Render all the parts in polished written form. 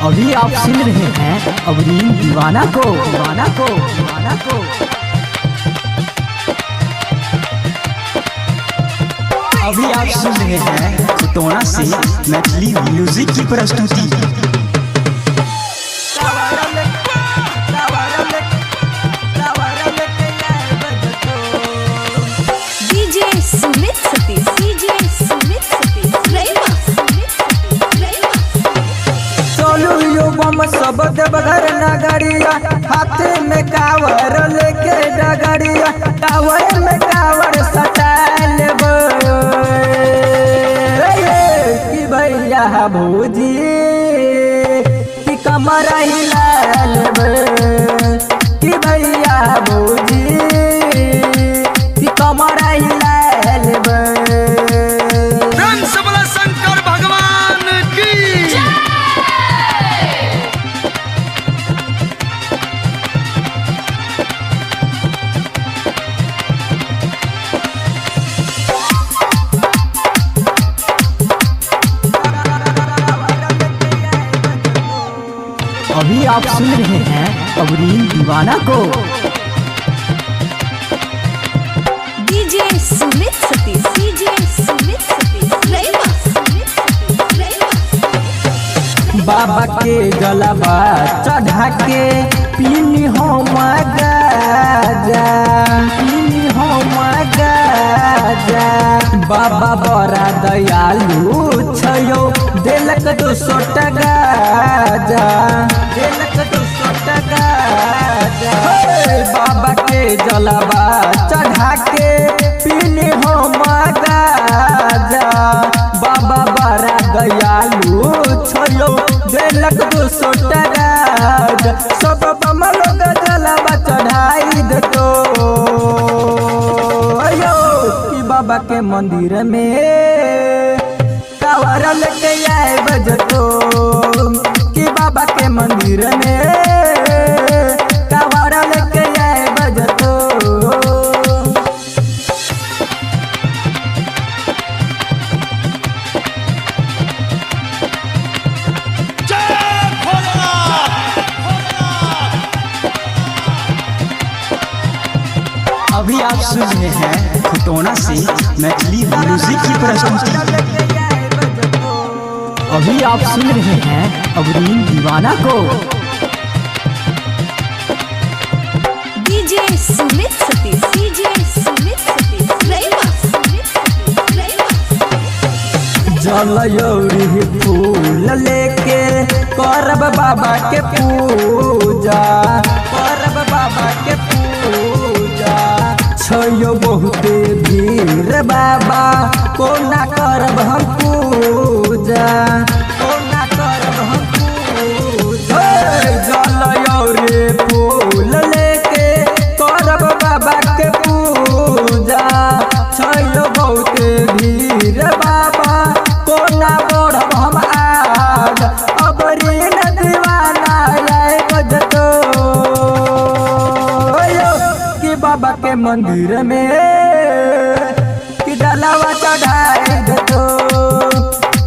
अभी आप सुन रहे हैं अवरीन दीवाना को दीवाना को दीवाना को। अभी आप सुन रहे हैं खुटोना से मैथिली म्यूजिक की प्रस्तुति। डीजे सुमित सतीश, डीजे सुमित सतीश, चलू यो बम सब देवघर नगरिया, हाथ में कावर लेके डगरिया, कावर में कावर सटाल कि भैया भौजी कि कमर हिलाल कि भैया भौजी कि कमर हिलाल शंकर भगवान की अभी आप सुन रहे हैं अवरीन दीवाना को। डीजे सुमित सतीश, डीजे सुमित सतीश, बाबा के गलबा चढ़ा के पीनी हो गाजा, पीनी हो गाजा। बाबा बड़ा दयालु छयो, देलक 200 टका जा, देलक 200 टका जा। बाबा के जलबा चढ़ा के पीनी हो गाजा, बाबा बड़ा दयालु छयो, देलक 200 टका। सब बम लोग जलवा चढ़ाई देतो अयो कि बाबा के मंदिर में कावर लेके आए बजतो, कि बाबा के मंदिर में कावर लेके आए बजतो। अभी आप सुन रहे हैं खुटोना से मैथिली म्यूजिक की प्रस्तुति। अभी आप सुन रहे हैं अवरीन दीवाना को। डीजे सुमित सतीश, डीजे सुमित सतीश, जल यौरी फूल लेके करब बाबा के पूजा, करब बाबा के पूजा। छयो बहुते भीड़ बाबा, कोना करब हम पूजा, कोना करब हम पूजा। जल यौरी फूल लेके करब बाबा के पूजा। छयो बहुते भीड़ बाबा, कोना बढ़ब हम आग। अवरीन दीवाना आए बजतो कि बाबा के मंदिर में कि जलवा चढ़ाई देतो,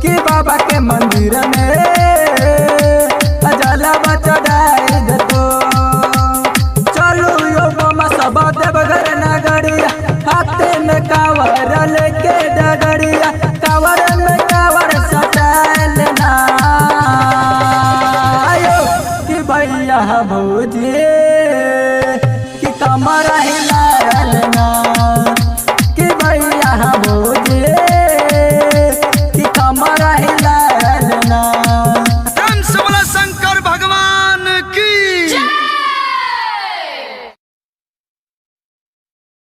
कि बाबा के मंदिर में जलवा चढ़ाई देतो। चलू यो बम सब देवघर नगरिया, हाथ में कावर लेके डगरिया, कावर में कावर सटाल ना आयो कि भैया भौजी कि कमर हिलाल ना।